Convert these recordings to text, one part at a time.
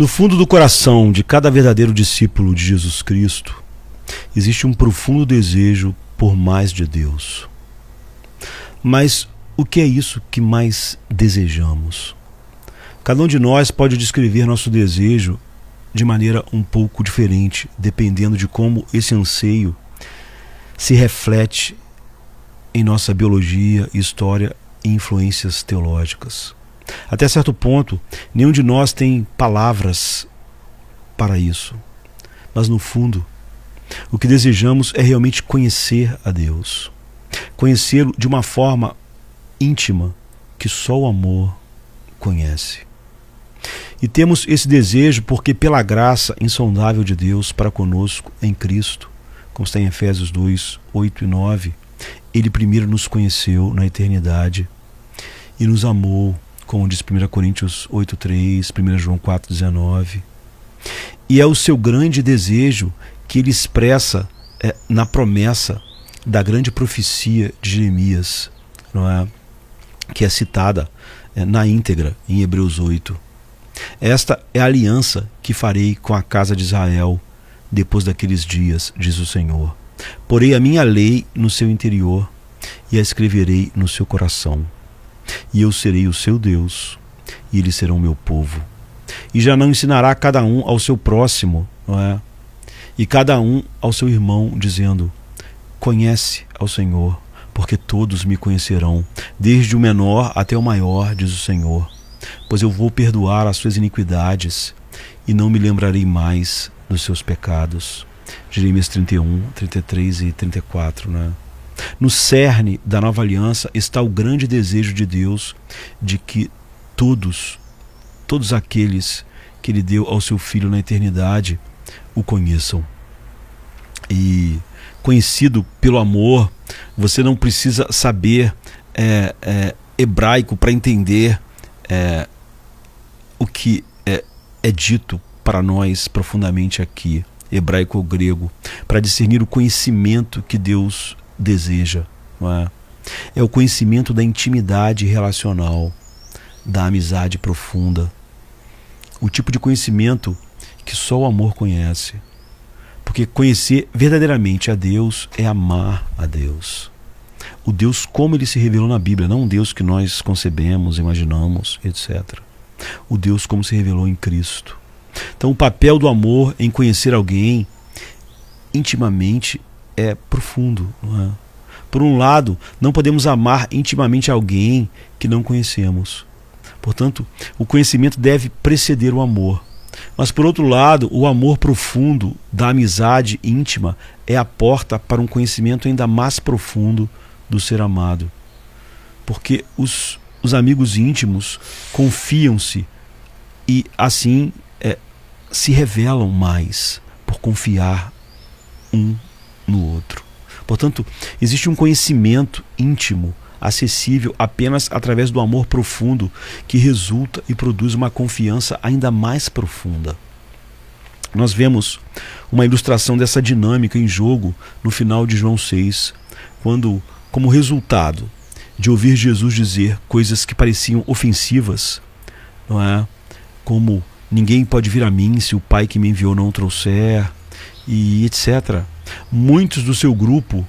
No fundo do coração de cada verdadeiro discípulo de Jesus Cristo, existe um profundo desejo por mais de Deus. Mas o que é isso que mais desejamos? Cada um de nós pode descrever nosso desejo de maneira um pouco diferente, dependendo de como esse anseio se reflete em nossa biologia, história e influências teológicas. Até certo ponto, nenhum de nós tem palavras para isso. Mas no fundo, o que desejamos é realmente conhecer a Deus. Conhecê-lo de uma forma íntima que só o amor conhece. E temos esse desejo porque pela graça insondável de Deus para conosco em Cristo, como está em Efésios 2, 8 e 9, Ele primeiro nos conheceu na eternidade e nos amou, como diz 1 Coríntios 8, 3, 1 João 4, 19. E é o seu grande desejo que Ele expressa na promessa da grande profecia de Jeremias, não é? Que é citada na íntegra em Hebreus 8. Esta é a aliança que farei com a casa de Israel depois daqueles dias, diz o Senhor. Porei a minha lei no seu interior e a escreverei no seu coração. E eu serei o seu Deus, e eles serão meu povo. E já não ensinará cada um ao seu próximo, não é? E cada um ao seu irmão, dizendo: conhece ao Senhor, porque todos me conhecerão, desde o menor até o maior, diz o Senhor. Pois eu vou perdoar as suas iniquidades e não me lembrarei mais dos seus pecados. Jeremias 31, 33 e 34, né? No cerne da nova aliança está o grande desejo de Deus de que todos aqueles que Ele deu ao seu Filho na eternidade o conheçam. E conhecido pelo amor, você não precisa saber hebraico para entender o que é dito para nós profundamente aqui, hebraico ou grego, para discernir o conhecimento que Deus deseja, não é? É o conhecimento da intimidade relacional, da amizade profunda, o tipo de conhecimento que só o amor conhece. Porque conhecer verdadeiramente a Deus é amar a Deus. O Deus como Ele se revelou na Bíblia, não um Deus que nós concebemos, imaginamos, etc. O Deus como se revelou em Cristo. Então o papel do amor em conhecer alguém intimamente é profundo, não é? Por um lado, não podemos amar intimamente alguém que não conhecemos. Portanto, o conhecimento deve preceder o amor. Mas por outro lado, o amor profundo da amizade íntima é a porta para um conhecimento ainda mais profundo do ser amado. Porque os amigos íntimos confiam-se e assim se revelam mais por confiar um no outro. Portanto, existe um conhecimento íntimo, acessível apenas através do amor profundo, que resulta e produz uma confiança ainda mais profunda. Nós vemos uma ilustração dessa dinâmica em jogo no final de João 6, quando, como resultado de ouvir Jesus dizer coisas que pareciam ofensivas, não é? Como: ninguém pode vir a mim se o Pai que me enviou não o trouxer, e etc. Muitos do seu grupo,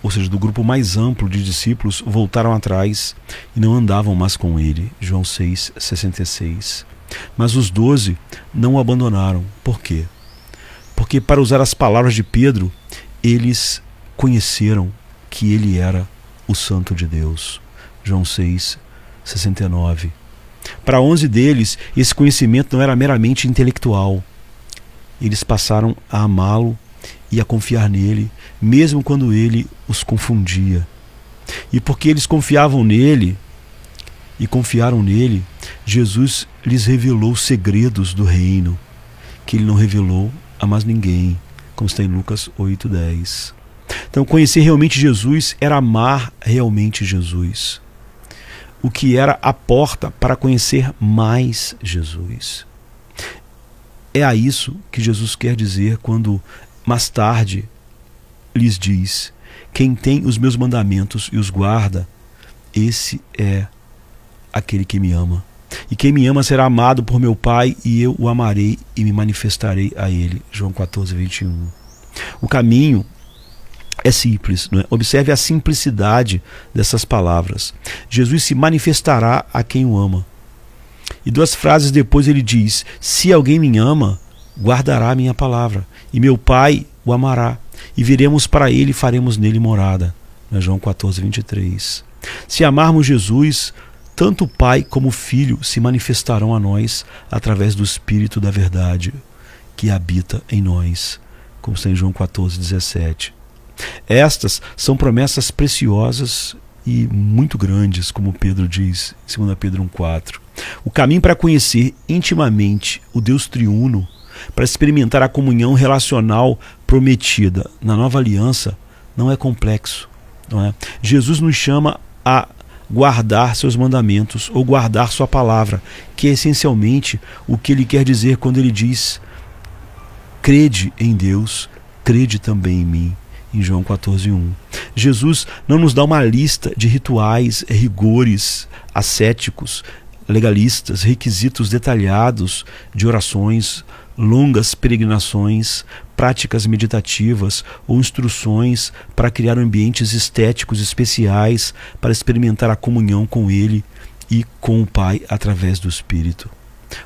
ou seja, do grupo mais amplo de discípulos, voltaram atrás e não andavam mais com ele. João 6, 66. Mas os 12 não o abandonaram. Por quê? Porque, para usar as palavras de Pedro, eles conheceram que ele era o Santo de Deus. João 6, 69. Para 11 deles, esse conhecimento não era meramente intelectual. Eles passaram a amá-lo e a confiar nele, mesmo quando ele os confundia. E porque eles confiavam nele e confiaram nele, Jesus lhes revelou os segredos do reino, que ele não revelou a mais ninguém, como está em Lucas 8:10. Então, conhecer realmente Jesus era amar realmente Jesus, o que era a porta para conhecer mais Jesus. É a isso que Jesus quer dizer quando mais tarde lhes diz: quem tem os meus mandamentos e os guarda, esse é aquele que me ama. E quem me ama será amado por meu Pai, e eu o amarei e me manifestarei a ele. João 14, 21. O caminho é simples, não é? Observe a simplicidade dessas palavras. Jesus se manifestará a quem o ama. E 2 frases depois ele diz: se alguém me ama, guardará a minha palavra, e meu Pai o amará, e viremos para ele e faremos nele morada. João 14, 23. Se amarmos Jesus, tanto o Pai como o Filho se manifestarão a nós através do Espírito da verdade que habita em nós, como está em João 14, 17. Estas são promessas preciosas e muito grandes, como Pedro diz em 2 Pedro 1,4. O caminho para conhecer intimamente o Deus triuno, para experimentar a comunhão relacional prometida na nova aliança, não é complexo, não é? Jesus nos chama a guardar seus mandamentos ou guardar sua palavra, que é essencialmente o que ele quer dizer quando ele diz: crede em Deus, crede também em mim, em João 14, 1. Jesus não nos dá uma lista de rituais, rigores ascéticos, legalistas, requisitos detalhados de orações, longas peregrinações, práticas meditativas ou instruções para criar ambientes estéticos especiais para experimentar a comunhão com Ele e com o Pai através do Espírito.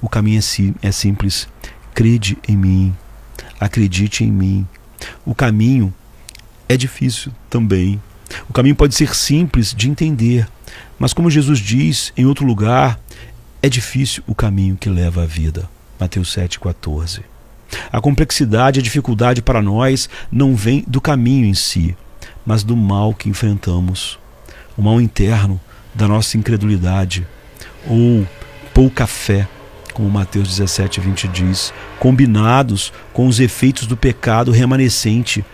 O caminho é simples. Crede em mim, acredite em mim. O caminho é difícil também. O caminho pode ser simples de entender, mas como Jesus diz em outro lugar, é difícil o caminho que leva à vida. Mateus 7,14. A complexidade e a dificuldade para nós não vem do caminho em si, mas do mal que enfrentamos. O mal interno da nossa incredulidade ou pouca fé, como Mateus 17:20 diz, combinados com os efeitos do pecado remanescente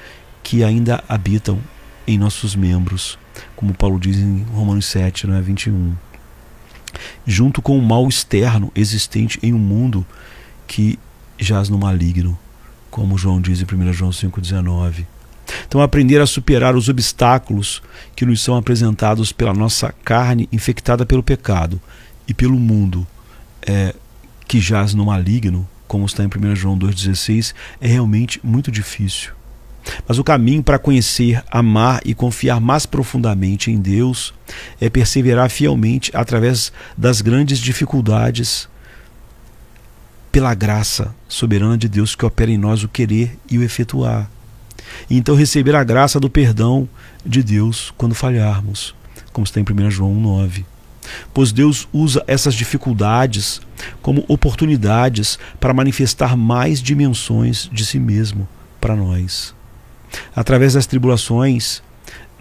que ainda habitam em nossos membros, como Paulo diz em Romanos 7, 21. Junto com o mal externo existente em um mundo que jaz no maligno, como João diz em 1 João 5,19. Então, aprender a superar os obstáculos que nos são apresentados pela nossa carne infectada pelo pecado e pelo mundo que jaz no maligno, como está em 1 João 2,16, é realmente muito difícil. Mas o caminho para conhecer, amar e confiar mais profundamente em Deus é perseverar fielmente através das grandes dificuldades, pela graça soberana de Deus que opera em nós o querer e o efetuar. E então receber a graça do perdão de Deus quando falharmos, como está em 1 João 1,9. Pois Deus usa essas dificuldades como oportunidades para manifestar mais dimensões de si mesmo para nós. Através das tribulações,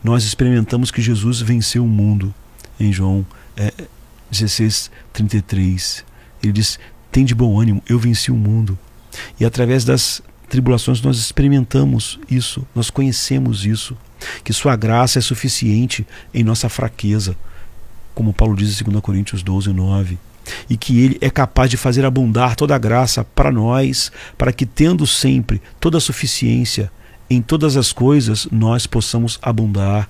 nós experimentamos que Jesus venceu o mundo. Em João 16:33, ele diz: tem de bom ânimo, eu venci o mundo. E através das tribulações nós experimentamos isso, nós conhecemos isso, que sua graça é suficiente em nossa fraqueza, como Paulo diz em 2 Coríntios 12:9, e que ele é capaz de fazer abundar toda a graça para nós, para que, tendo sempre toda a suficiência em todas as coisas, nós possamos abundar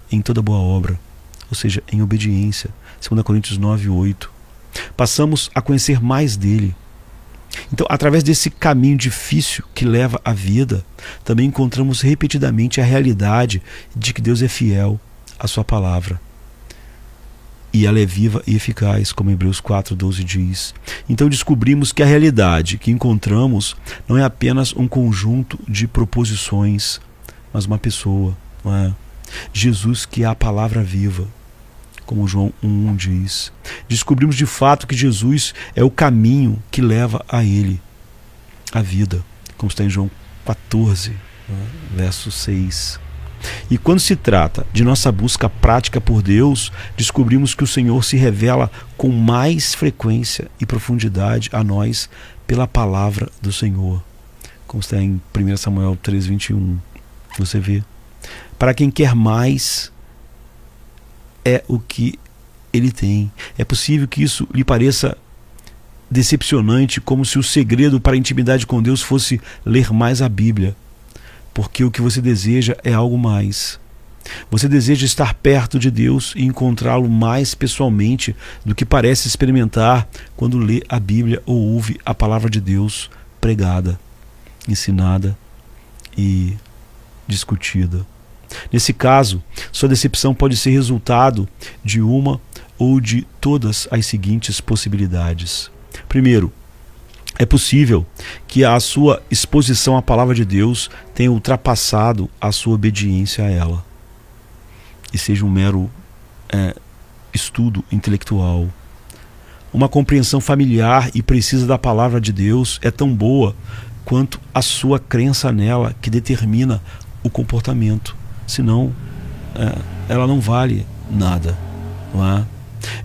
em toda boa obra, ou seja, em obediência. 2 Coríntios 9:8. Passamos a conhecer mais dele. Então, através desse caminho difícil que leva à vida, também encontramos repetidamente a realidade de que Deus é fiel à sua palavra. E ela é viva e eficaz, como Hebreus 4:12 diz. Então descobrimos que a realidade que encontramos não é apenas um conjunto de proposições, mas uma pessoa, não é? Jesus, que é a palavra viva, como João 1:1 diz. Descobrimos de fato que Jesus é o caminho que leva a Ele, a vida, como está em João 14, verso 6. E quando se trata de nossa busca prática por Deus, descobrimos que o Senhor se revela com mais frequência e profundidade a nós pela palavra do Senhor, como está em 1 Samuel 3:21. Você vê, para quem quer mais, é o que ele tem. É possível que isso lhe pareça decepcionante, como se o segredo para a intimidade com Deus fosse ler mais a Bíblia, porque o que você deseja é algo mais. Você deseja estar perto de Deus e encontrá-lo mais pessoalmente do que parece experimentar quando lê a Bíblia ou ouve a palavra de Deus pregada, ensinada e discutida. Nesse caso, sua decepção pode ser resultado de uma ou de todas as seguintes possibilidades. Primeiro, é possível que a sua exposição à palavra de Deus tenha ultrapassado a sua obediência a ela e seja um mero estudo intelectual. Uma compreensão familiar e precisa da palavra de Deus é tão boa quanto a sua crença nela, que determina o comportamento. Senão, ela não vale nada, não é?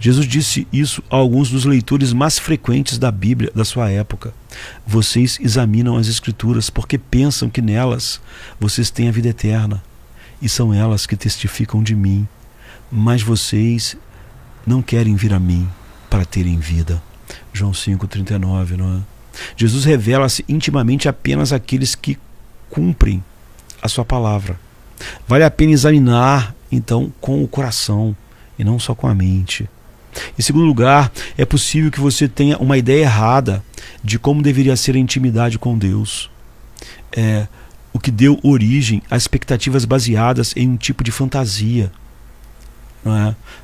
Jesus disse isso a alguns dos leitores mais frequentes da Bíblia da sua época. Vocês examinam as Escrituras porque pensam que nelas vocês têm a vida eterna, e são elas que testificam de mim, mas vocês não querem vir a mim para terem vida. João 5,39, não é? Jesus revela-se intimamente apenas àqueles que cumprem a sua palavra. Vale a pena examinar, então, com o coração e não só com a mente. Em segundo lugar, é possível que você tenha uma ideia errada de como deveria ser a intimidade com Deus. O que deu origem a expectativas baseadas em um tipo de fantasia,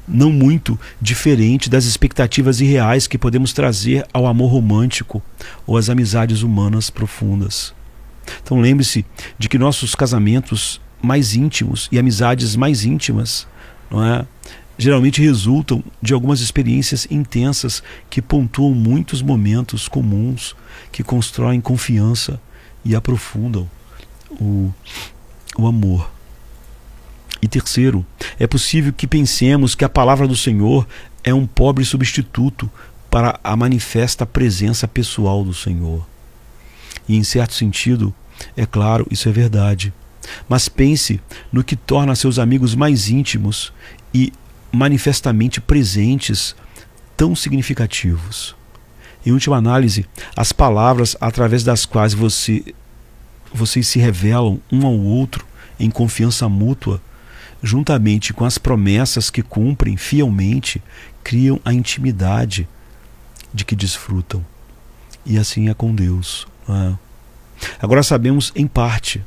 não muito diferente das expectativas irreais que podemos trazer ao amor romântico ou às amizades humanas profundas. Então lembre-se de que nossos casamentos mais íntimos e amizades mais íntimas, geralmente resultam de algumas experiências intensas que pontuam muitos momentos comuns que constroem confiança e aprofundam o amor. E terceiro, é possível que pensemos que a palavra do Senhor é um pobre substituto para a manifesta presença pessoal do Senhor. E em certo sentido, é claro, isso é verdade. Mas pense no que torna seus amigos mais íntimos e manifestamente presentes tão significativos. Em última análise, as palavras através das quais vocês se revelam um ao outro em confiança mútua, juntamente com as promessas que cumprem fielmente, criam a intimidade de que desfrutam. E assim é com Deus. Agora sabemos em parte,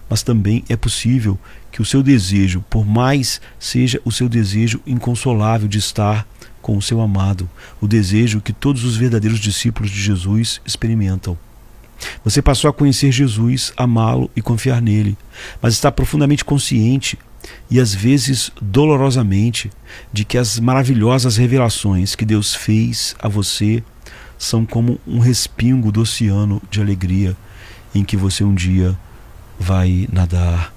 mas também é possível que o seu desejo, por mais seja o seu desejo inconsolável de estar com o seu amado, o desejo que todos os verdadeiros discípulos de Jesus experimentam. Você passou a conhecer Jesus, amá-lo e confiar nele, mas está profundamente consciente e às vezes dolorosamente de que as maravilhosas revelações que Deus fez a você são como um respingo do oceano de alegria em que você um dia vai nadar.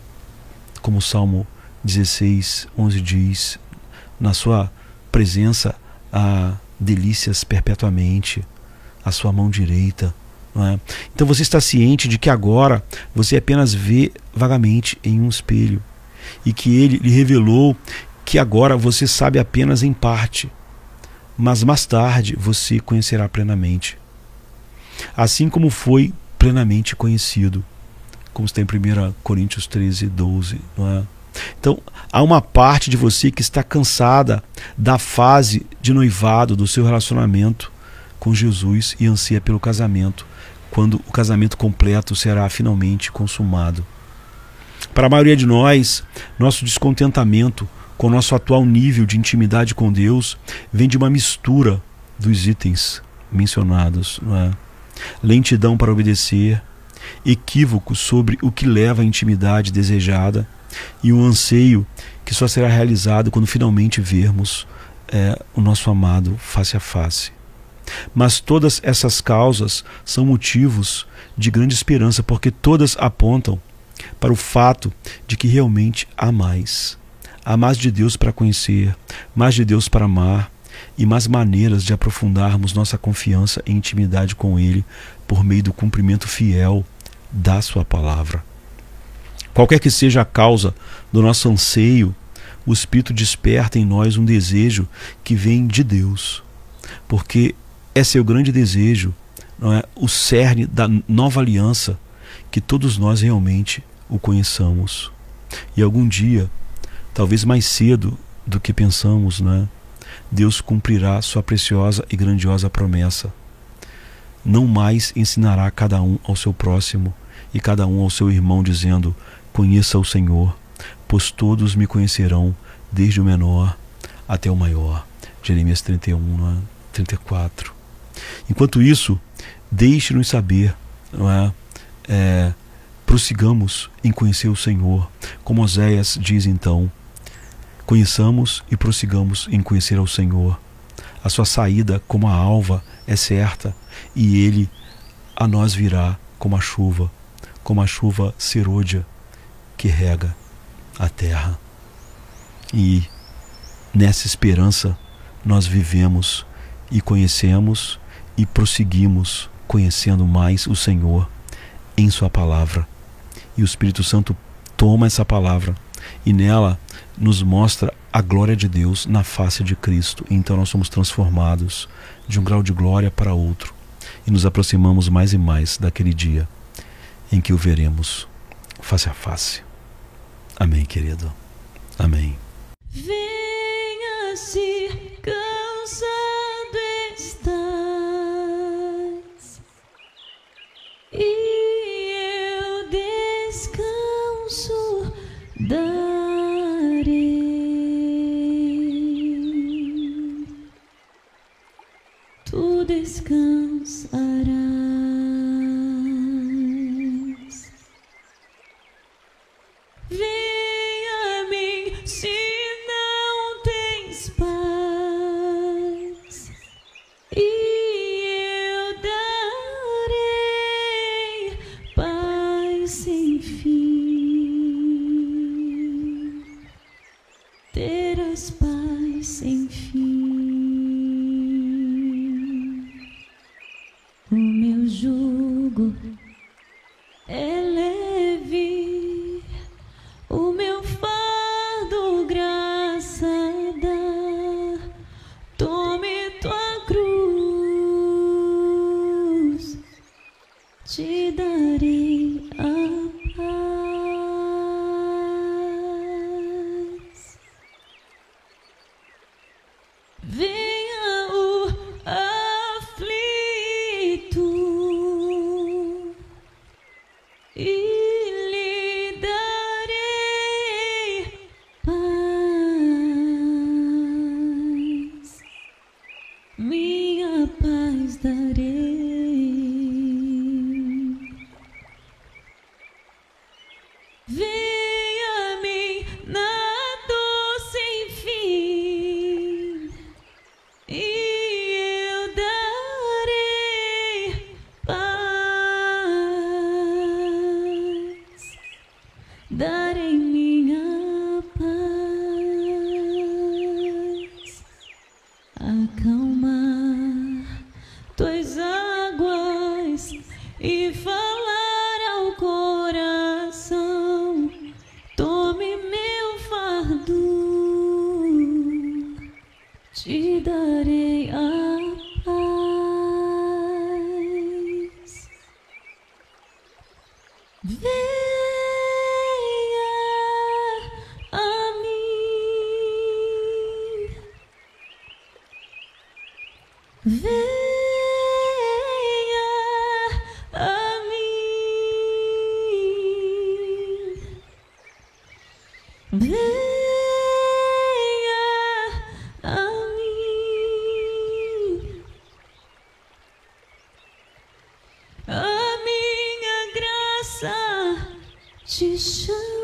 Como o Salmo 16:11 diz, na sua presença há delícias perpetuamente, a sua mão direita. Então você está ciente de que agora você apenas vê vagamente em um espelho e que ele lhe revelou que agora você sabe apenas em parte, mas mais tarde você conhecerá plenamente, assim como foi plenamente conhecido, como está em 1 Coríntios 13:12. Então há uma parte de você que está cansada da fase de noivado do seu relacionamento com Jesus e anseia pelo casamento, quando o casamento completo será finalmente consumado. Para a maioria de nós, nosso descontentamento com o nosso atual nível de intimidade com Deus vem de uma mistura dos itens mencionados. Lentidão para obedecer, equívoco sobre o que leva à intimidade desejada e um anseio que só será realizado quando finalmente vermos o nosso amado face a face. Mas todas essas causas são motivos de grande esperança, porque todas apontam para o fato de que realmente há mais. Há mais de Deus para conhecer, mais de Deus para amar e mais maneiras de aprofundarmos nossa confiança e intimidade com Ele por meio do cumprimento fiel da sua palavra. Qualquer que seja a causa do nosso anseio, o Espírito desperta em nós um desejo que vem de Deus, porque é seu grande desejo, o cerne da nova aliança, que todos nós realmente o conheçamos. E algum dia talvez mais cedo do que pensamos, né? Deus cumprirá sua preciosa e grandiosa promessa. Não mais ensinará cada um ao seu próximo e cada um ao seu irmão, dizendo: conheça o Senhor, pois todos me conhecerão, desde o menor até o maior. Jeremias 31, 34. Enquanto isso, deixe-nos saber, não é? Prossigamos em conhecer o Senhor. Como Oséias diz então: conheçamos e prossigamos em conhecer ao Senhor. A sua saída como a alva é certa, e Ele a nós virá como a chuva serôdia que rega a terra. E nessa esperança nós vivemos e conhecemos e prosseguimos conhecendo mais o Senhor em sua palavra. E o Espírito Santo toma essa palavra e nela nos mostra a glória de Deus na face de Cristo. Então nós somos transformados de um grau de glória para outro e nos aproximamos mais e mais daquele dia em que o veremos face a face. Amém, querido. Amém. Venha se cansado estás, e eu descanso darei. Tu descansarás. Venha a mim se não tens paz, e eu darei paz sem fim. Terás paz sem fim. O meu jugo é leve, o meu fardo graça dá. Tome tua cruz, te darei a paz. Venha o aflito e lhe darei paz, minha paz darei. Venha a mim na dor sem fim, e eu darei paz, darei minha paz. Acalmar tuas águas e falar ao coração: tome meu fardo, te darei a paz. Venha a mim, venha a mim, venha a mim. A minha graça te chama.